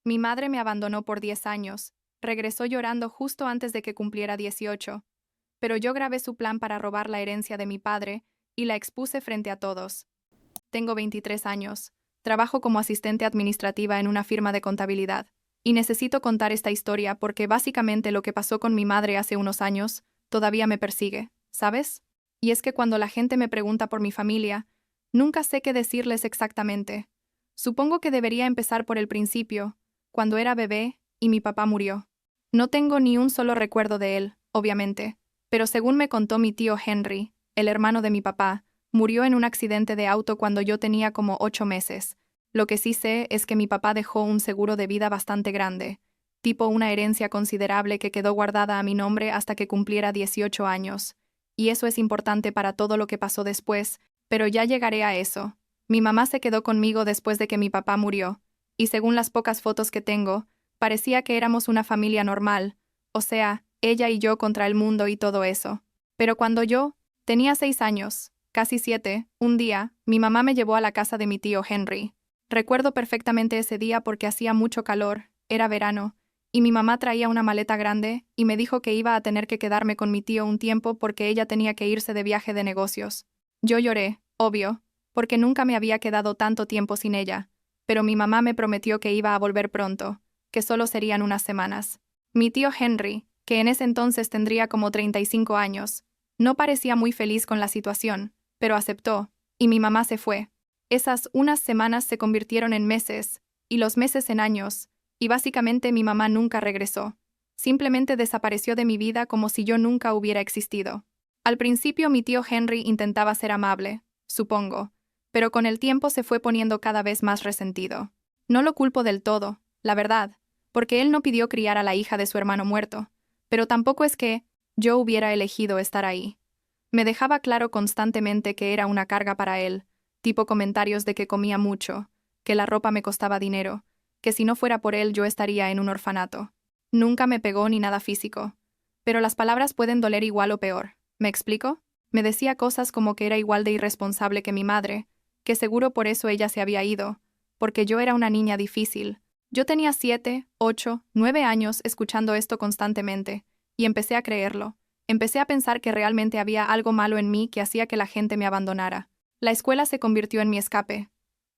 Mi madre me abandonó por 10 años. Regresó llorando justo antes de que cumpliera 18. Pero yo grabé su plan para robar la herencia de mi padre y la expuse frente a todos. Tengo 23 años. Trabajo como asistente administrativa en una firma de contabilidad. Y necesito contar esta historia porque básicamente lo que pasó con mi madre hace unos años todavía me persigue, ¿sabes? Y es que cuando la gente me pregunta por mi familia, nunca sé qué decirles exactamente. Supongo que debería empezar por el principio, cuando era bebé y mi papá murió. No tengo ni un solo recuerdo de él, obviamente, pero según me contó mi tío Henry, el hermano de mi papá, murió en un accidente de auto cuando yo tenía como 8 meses. Lo que sí sé es que mi papá dejó un seguro de vida bastante grande, tipo una herencia considerable que quedó guardada a mi nombre hasta que cumpliera 18 años. Y eso es importante para todo lo que pasó después, pero ya llegaré a eso. Mi mamá se quedó conmigo después de que mi papá murió, y según las pocas fotos que tengo, parecía que éramos una familia normal, o sea, ella y yo contra el mundo y todo eso. Pero cuando yo tenía 6 años, casi 7, un día, mi mamá me llevó a la casa de mi tío Henry. Recuerdo perfectamente ese día porque hacía mucho calor, era verano, y mi mamá traía una maleta grande y me dijo que iba a tener que quedarme con mi tío un tiempo porque ella tenía que irse de viaje de negocios. Yo lloré, obvio, porque nunca me había quedado tanto tiempo sin ella, pero mi mamá me prometió que iba a volver pronto, que solo serían unas semanas. Mi tío Henry, que en ese entonces tendría como 35 años, no parecía muy feliz con la situación, pero aceptó, y mi mamá se fue. Esas unas semanas se convirtieron en meses, y los meses en años, y básicamente mi mamá nunca regresó. Simplemente desapareció de mi vida como si yo nunca hubiera existido. Al principio mi tío Henry intentaba ser amable, supongo, pero con el tiempo se fue poniendo cada vez más resentido. No lo culpo del todo, la verdad, porque él no pidió criar a la hija de su hermano muerto, pero tampoco es que yo hubiera elegido estar ahí. Me dejaba claro constantemente que era una carga para él, tipo comentarios de que comía mucho, que la ropa me costaba dinero, que si no fuera por él yo estaría en un orfanato. Nunca me pegó ni nada físico. Pero las palabras pueden doler igual o peor. ¿Me explico? Me decía cosas como que era igual de irresponsable que mi madre, que seguro por eso ella se había ido, porque yo era una niña difícil. Yo tenía 7, 8, 9 años escuchando esto constantemente, y empecé a creerlo. Empecé a pensar que realmente había algo malo en mí que hacía que la gente me abandonara. La escuela se convirtió en mi escape.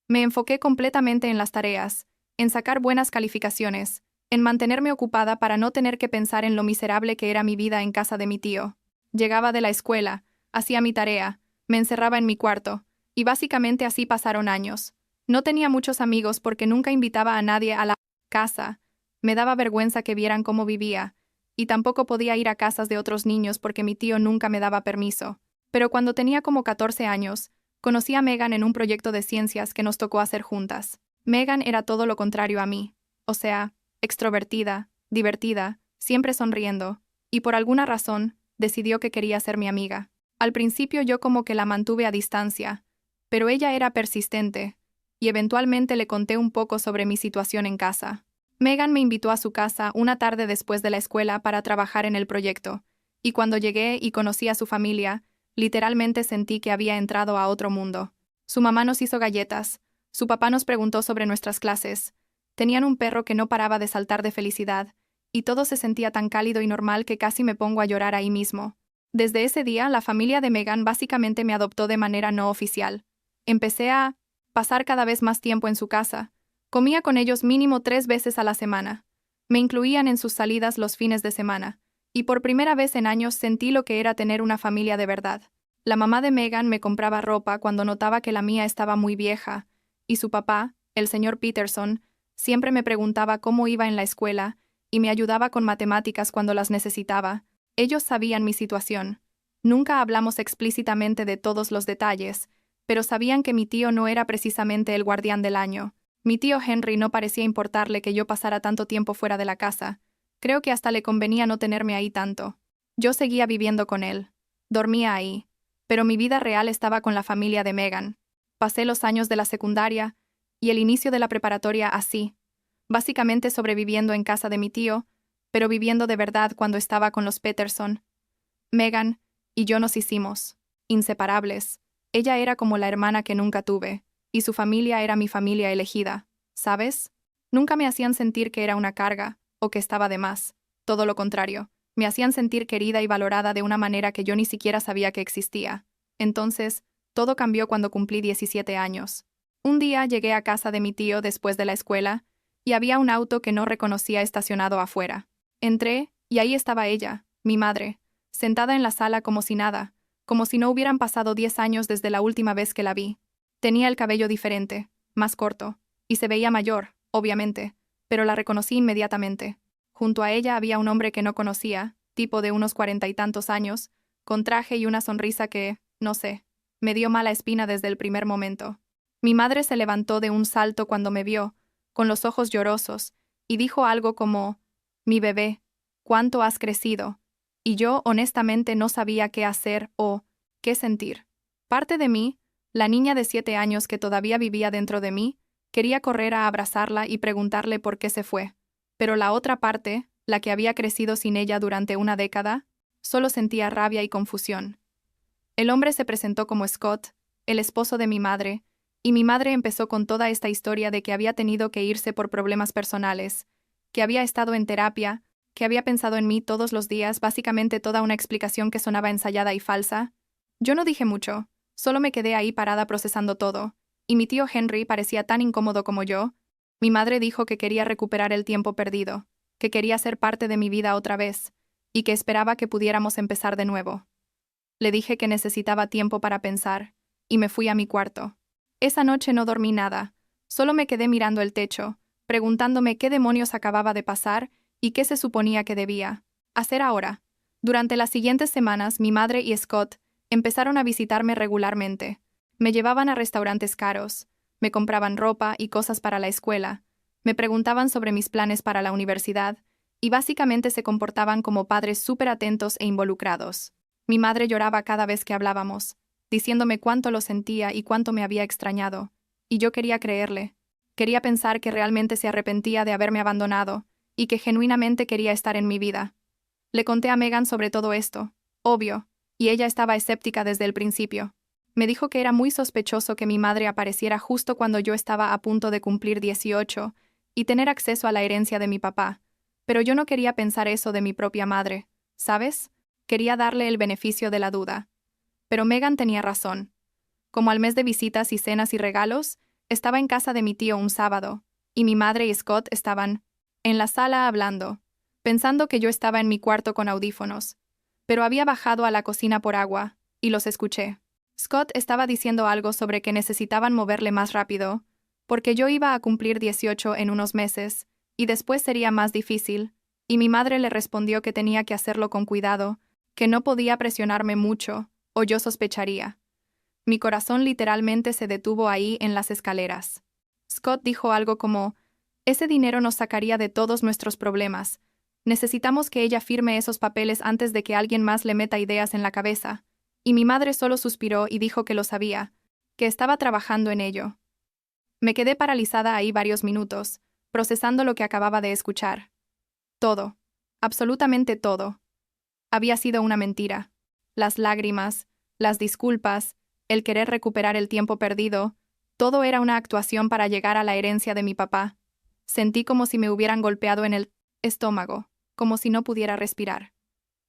Me enfoqué completamente en las tareas, en sacar buenas calificaciones, en mantenerme ocupada para no tener que pensar en lo miserable que era mi vida en casa de mi tío. Llegaba de la escuela, hacía mi tarea, me encerraba en mi cuarto, y básicamente así pasaron años. No tenía muchos amigos porque nunca invitaba a nadie a la casa. Me daba vergüenza que vieran cómo vivía, y tampoco podía ir a casas de otros niños porque mi tío nunca me daba permiso. Pero cuando tenía como 14 años, conocí a Megan en un proyecto de ciencias que nos tocó hacer juntas. Megan era todo lo contrario a mí, o sea, extrovertida, divertida, siempre sonriendo, y por alguna razón, decidió que quería ser mi amiga. Al principio yo como que la mantuve a distancia, pero ella era persistente, y eventualmente le conté un poco sobre mi situación en casa. Megan me invitó a su casa una tarde después de la escuela para trabajar en el proyecto, y cuando llegué y conocí a su familia, literalmente sentí que había entrado a otro mundo. Su mamá nos hizo galletas, su papá nos preguntó sobre nuestras clases, tenían un perro que no paraba de saltar de felicidad, y todo se sentía tan cálido y normal que casi me pongo a llorar ahí mismo. Desde ese día, la familia de Megan básicamente me adoptó de manera no oficial. Empecé a pasar cada vez más tiempo en su casa. Comía con ellos mínimo 3 veces a la semana. Me incluían en sus salidas los fines de semana. Y por primera vez en años sentí lo que era tener una familia de verdad. La mamá de Megan me compraba ropa cuando notaba que la mía estaba muy vieja, y su papá, el señor Peterson, siempre me preguntaba cómo iba en la escuela y me ayudaba con matemáticas cuando las necesitaba. Ellos sabían mi situación. Nunca hablamos explícitamente de todos los detalles, pero sabían que mi tío no era precisamente el guardián del año. Mi tío Henry no parecía importarle que yo pasara tanto tiempo fuera de la casa. Creo que hasta le convenía no tenerme ahí tanto. Yo seguía viviendo con él. Dormía ahí. Pero mi vida real estaba con la familia de Megan. Pasé los años de la secundaria y el inicio de la preparatoria así, básicamente sobreviviendo en casa de mi tío, pero viviendo de verdad cuando estaba con los Peterson. Megan y yo nos hicimos inseparables. Ella era como la hermana que nunca tuve, y su familia era mi familia elegida, ¿sabes? Nunca me hacían sentir que era una carga, o que estaba de más. Todo lo contrario, me hacían sentir querida y valorada de una manera que yo ni siquiera sabía que existía. Entonces, todo cambió cuando cumplí 17 años. Un día llegué a casa de mi tío después de la escuela, y había un auto que no reconocía estacionado afuera. Entré, y ahí estaba ella, mi madre, sentada en la sala como si nada, como si no hubieran pasado 10 años desde la última vez que la vi. Tenía el cabello diferente, más corto, y se veía mayor, obviamente, pero la reconocí inmediatamente. Junto a ella había un hombre que no conocía, tipo de unos 40 y tantos años, con traje y una sonrisa que, no sé, me dio mala espina desde el primer momento. Mi madre se levantó de un salto cuando me vio, con los ojos llorosos, y dijo algo como, «Mi bebé, ¿cuánto has crecido?» Y yo honestamente no sabía qué hacer o qué sentir. Parte de mí, la niña de 7 años que todavía vivía dentro de mí, quería correr a abrazarla y preguntarle por qué se fue. Pero la otra parte, la que había crecido sin ella durante una década, solo sentía rabia y confusión. El hombre se presentó como Scott, el esposo de mi madre, y mi madre empezó con toda esta historia de que había tenido que irse por problemas personales, que había estado en terapia, que había pensado en mí todos los días, básicamente toda una explicación que sonaba ensayada y falsa. Yo no dije mucho, solo me quedé ahí parada procesando todo, y mi tío Henry parecía tan incómodo como yo. Mi madre dijo que quería recuperar el tiempo perdido, que quería ser parte de mi vida otra vez, y que esperaba que pudiéramos empezar de nuevo. Le dije que necesitaba tiempo para pensar, y me fui a mi cuarto. Esa noche no dormí nada, solo me quedé mirando el techo, preguntándome qué demonios acababa de pasar y qué se suponía que debía hacer ahora. Durante las siguientes semanas, mi madre y Scott empezaron a visitarme regularmente. Me llevaban a restaurantes caros, me compraban ropa y cosas para la escuela, me preguntaban sobre mis planes para la universidad, y básicamente se comportaban como padres súper atentos e involucrados. Mi madre lloraba cada vez que hablábamos, diciéndome cuánto lo sentía y cuánto me había extrañado, y yo quería creerle. Quería pensar que realmente se arrepentía de haberme abandonado, y que genuinamente quería estar en mi vida. Le conté a Megan sobre todo esto, obvio, y ella estaba escéptica desde el principio. Me dijo que era muy sospechoso que mi madre apareciera justo cuando yo estaba a punto de cumplir 18 y tener acceso a la herencia de mi papá, pero yo no quería pensar eso de mi propia madre, ¿sabes? Quería darle el beneficio de la duda. Pero Megan tenía razón. Como al mes de visitas y cenas y regalos, estaba en casa de mi tío un sábado, y mi madre y Scott estaban en la sala hablando, pensando que yo estaba en mi cuarto con audífonos, pero había bajado a la cocina por agua, y los escuché. Scott estaba diciendo algo sobre que necesitaban moverle más rápido, porque yo iba a cumplir 18 en unos meses, y después sería más difícil, y mi madre le respondió que tenía que hacerlo con cuidado, que no podía presionarme mucho, o yo sospecharía. Mi corazón literalmente se detuvo ahí en las escaleras. Scott dijo algo como, «Ese dinero nos sacaría de todos nuestros problemas. Necesitamos que ella firme esos papeles antes de que alguien más le meta ideas en la cabeza». Y mi madre solo suspiró y dijo que lo sabía, que estaba trabajando en ello. Me quedé paralizada ahí varios minutos, procesando lo que acababa de escuchar. Todo, absolutamente todo, había sido una mentira. Las lágrimas, las disculpas, el querer recuperar el tiempo perdido, todo era una actuación para llegar a la herencia de mi papá. Sentí como si me hubieran golpeado en el estómago, como si no pudiera respirar.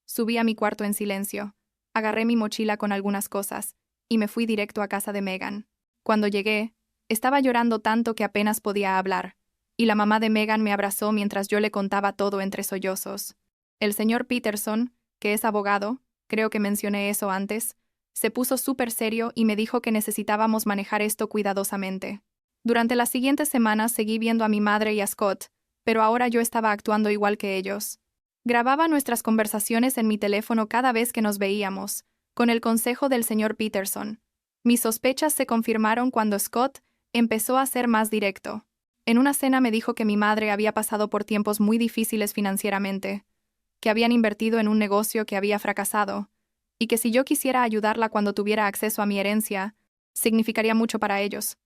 Subí a mi cuarto en silencio, agarré mi mochila con algunas cosas, y me fui directo a casa de Megan. Cuando llegué, estaba llorando tanto que apenas podía hablar, y la mamá de Megan me abrazó mientras yo le contaba todo entre sollozos. El señor Peterson, que es abogado, creo que mencioné eso antes, se puso súper serio y me dijo que necesitábamos manejar esto cuidadosamente. Durante las siguientes semanas seguí viendo a mi madre y a Scott, pero ahora yo estaba actuando igual que ellos. Grababa nuestras conversaciones en mi teléfono cada vez que nos veíamos, con el consejo del señor Peterson. Mis sospechas se confirmaron cuando Scott empezó a ser más directo. En una cena me dijo que mi madre había pasado por tiempos muy difíciles financieramente, que habían invertido en un negocio que había fracasado, y que si yo quisiera ayudarla cuando tuviera acceso a mi herencia, significaría mucho para ellos.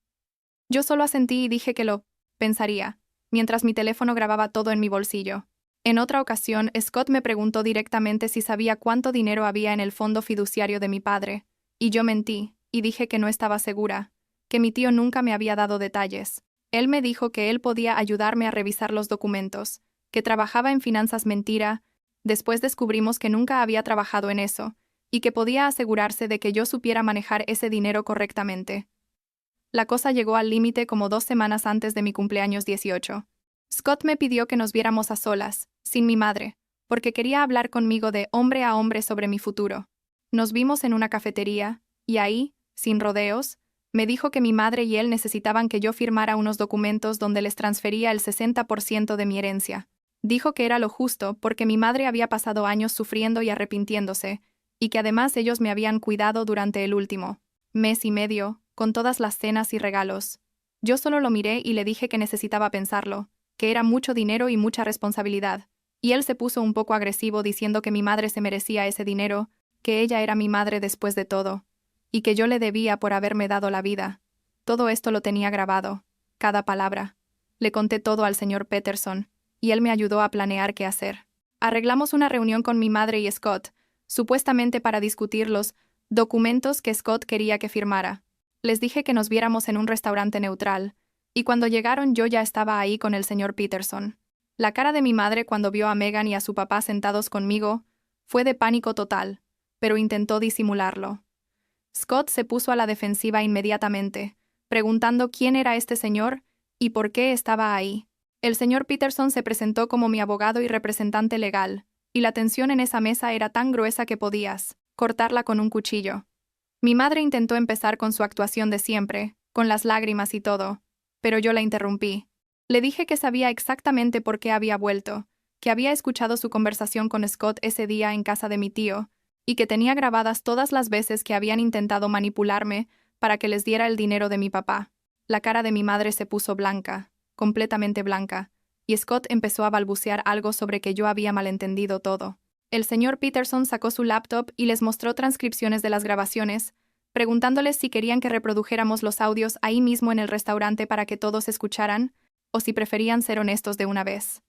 Yo solo asentí y dije que lo pensaría, mientras mi teléfono grababa todo en mi bolsillo. En otra ocasión, Scott me preguntó directamente si sabía cuánto dinero había en el fondo fiduciario de mi padre, y yo mentí, y dije que no estaba segura, que mi tío nunca me había dado detalles. Él me dijo que él podía ayudarme a revisar los documentos, que trabajaba en finanzas mentira. Después descubrimos que nunca había trabajado en eso, y que podía asegurarse de que yo supiera manejar ese dinero correctamente. La cosa llegó al límite como 2 semanas antes de mi cumpleaños 18. Scott me pidió que nos viéramos a solas, sin mi madre, porque quería hablar conmigo de hombre a hombre sobre mi futuro. Nos vimos en una cafetería, y ahí, sin rodeos, me dijo que mi madre y él necesitaban que yo firmara unos documentos donde les transfería el 60% de mi herencia. Dijo que era lo justo porque mi madre había pasado años sufriendo y arrepintiéndose, y que además ellos me habían cuidado durante el último mes y medio, con todas las cenas y regalos. Yo solo lo miré y le dije que necesitaba pensarlo, que era mucho dinero y mucha responsabilidad, y él se puso un poco agresivo diciendo que mi madre se merecía ese dinero, que ella era mi madre después de todo, y que yo le debía por haberme dado la vida. Todo esto lo tenía grabado, cada palabra. Le conté todo al señor Peterson, y él me ayudó a planear qué hacer. Arreglamos una reunión con mi madre y Scott, supuestamente para discutir los documentos que Scott quería que firmara. Les dije que nos viéramos en un restaurante neutral, y cuando llegaron yo ya estaba ahí con el señor Peterson. La cara de mi madre cuando vio a Megan y a su papá sentados conmigo fue de pánico total, pero intentó disimularlo. Scott se puso a la defensiva inmediatamente, preguntando quién era este señor y por qué estaba ahí. El señor Peterson se presentó como mi abogado y representante legal, y la tensión en esa mesa era tan gruesa que podías cortarla con un cuchillo. Mi madre intentó empezar con su actuación de siempre, con las lágrimas y todo, pero yo la interrumpí. Le dije que sabía exactamente por qué había vuelto, que había escuchado su conversación con Scott ese día en casa de mi tío, y que tenía grabadas todas las veces que habían intentado manipularme para que les diera el dinero de mi papá. La cara de mi madre se puso blanca, completamente blanca, y Scott empezó a balbucear algo sobre que yo había malentendido todo. El señor Peterson sacó su laptop y les mostró transcripciones de las grabaciones, preguntándoles si querían que reprodujéramos los audios ahí mismo en el restaurante para que todos escucharan, o si preferían ser honestos de una vez.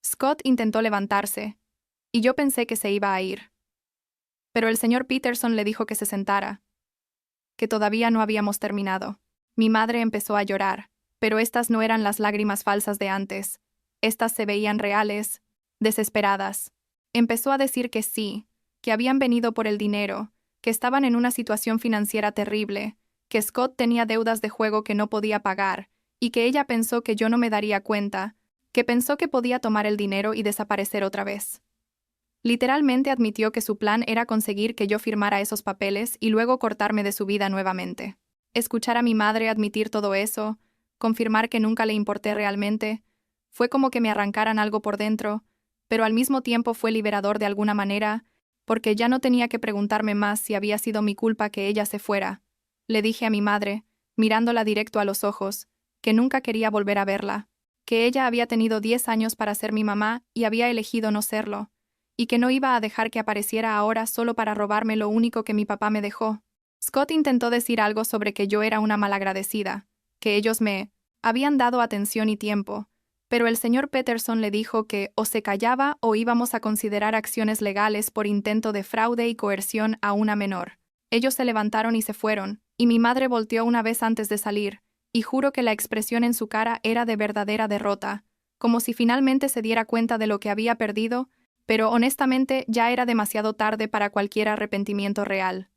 Scott intentó levantarse, y yo pensé que se iba a ir. Pero el señor Peterson le dijo que se sentara, que todavía no habíamos terminado. Mi madre empezó a llorar, pero estas no eran las lágrimas falsas de antes. Estas se veían reales, desesperadas. Empezó a decir que sí, que habían venido por el dinero, que estaban en una situación financiera terrible, que Scott tenía deudas de juego que no podía pagar, y que ella pensó que yo no me daría cuenta, que pensó que podía tomar el dinero y desaparecer otra vez. Literalmente admitió que su plan era conseguir que yo firmara esos papeles y luego cortarme de su vida nuevamente. Escuchar a mi madre admitir todo eso, confirmar que nunca le importé realmente, fue como que me arrancaran algo por dentro, pero al mismo tiempo fue liberador de alguna manera, porque ya no tenía que preguntarme más si había sido mi culpa que ella se fuera. Le dije a mi madre, mirándola directo a los ojos, que nunca quería volver a verla, que ella había tenido 10 años para ser mi mamá y había elegido no serlo, y que no iba a dejar que apareciera ahora solo para robarme lo único que mi papá me dejó. Scott intentó decir algo sobre que yo era una malagradecida, que ellos me habían dado atención y tiempo, pero el señor Peterson le dijo que o se callaba o íbamos a considerar acciones legales por intento de fraude y coerción a una menor. Ellos se levantaron y se fueron, y mi madre volteó una vez antes de salir, y juro que la expresión en su cara era de verdadera derrota, como si finalmente se diera cuenta de lo que había perdido, pero honestamente ya era demasiado tarde para cualquier arrepentimiento real.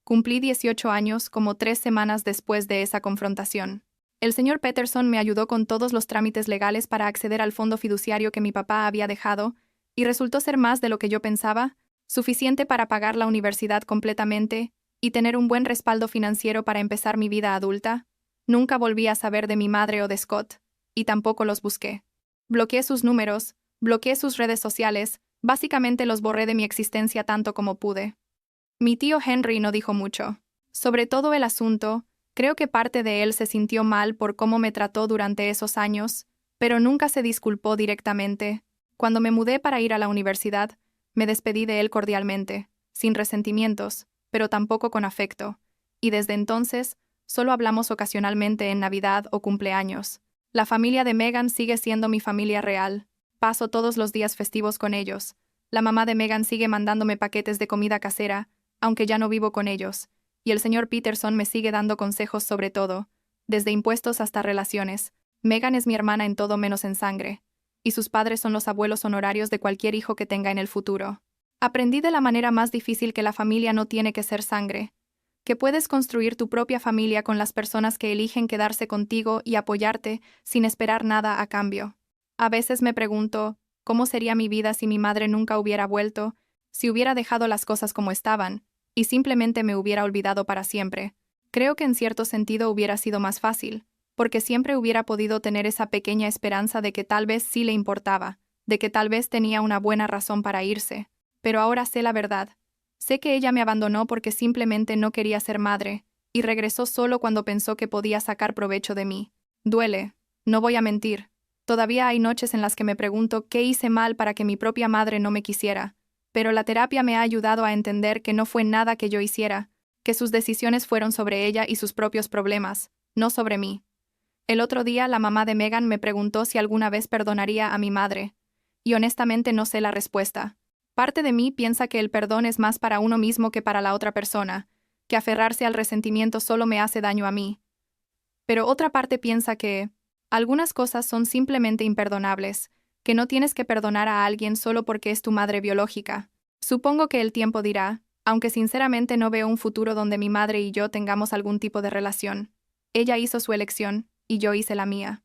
Cumplí 18 años como 3 semanas después de esa confrontación. El señor Peterson me ayudó con todos los trámites legales para acceder al fondo fiduciario que mi papá había dejado, y resultó ser más de lo que yo pensaba, suficiente para pagar la universidad completamente y tener un buen respaldo financiero para empezar mi vida adulta. Nunca volví a saber de mi madre o de Scott, y tampoco los busqué. Bloqueé sus números, bloqueé sus redes sociales, básicamente los borré de mi existencia tanto como pude. Mi tío Henry no dijo mucho. Sobre todo el asunto, creo que parte de él se sintió mal por cómo me trató durante esos años, pero nunca se disculpó directamente. Cuando me mudé para ir a la universidad, me despedí de él cordialmente, sin resentimientos, pero tampoco con afecto, y desde entonces solo hablamos ocasionalmente en Navidad o cumpleaños. La familia de Megan sigue siendo mi familia real. Paso todos los días festivos con ellos. La mamá de Megan sigue mandándome paquetes de comida casera, aunque ya no vivo con ellos, y el señor Peterson me sigue dando consejos sobre todo, desde impuestos hasta relaciones. Megan es mi hermana en todo menos en sangre, y sus padres son los abuelos honorarios de cualquier hijo que tenga en el futuro. Aprendí de la manera más difícil que la familia no tiene que ser sangre, que puedes construir tu propia familia con las personas que eligen quedarse contigo y apoyarte sin esperar nada a cambio. A veces me pregunto, ¿cómo sería mi vida si mi madre nunca hubiera vuelto, si hubiera dejado las cosas como estaban, y simplemente me hubiera olvidado para siempre? Creo que en cierto sentido hubiera sido más fácil, porque siempre hubiera podido tener esa pequeña esperanza de que tal vez sí le importaba, de que tal vez tenía una buena razón para irse. Pero ahora sé la verdad. Sé que ella me abandonó porque simplemente no quería ser madre, y regresó solo cuando pensó que podía sacar provecho de mí. Duele, no voy a mentir. Todavía hay noches en las que me pregunto qué hice mal para que mi propia madre no me quisiera, pero la terapia me ha ayudado a entender que no fue nada que yo hiciera, que sus decisiones fueron sobre ella y sus propios problemas, no sobre mí. El otro día la mamá de Megan me preguntó si alguna vez perdonaría a mi madre, y honestamente no sé la respuesta. Parte de mí piensa que el perdón es más para uno mismo que para la otra persona, que aferrarse al resentimiento solo me hace daño a mí. Pero otra parte piensa que algunas cosas son simplemente imperdonables, que no tienes que perdonar a alguien solo porque es tu madre biológica. Supongo que el tiempo dirá, aunque sinceramente no veo un futuro donde mi madre y yo tengamos algún tipo de relación. Ella hizo su elección, y yo hice la mía.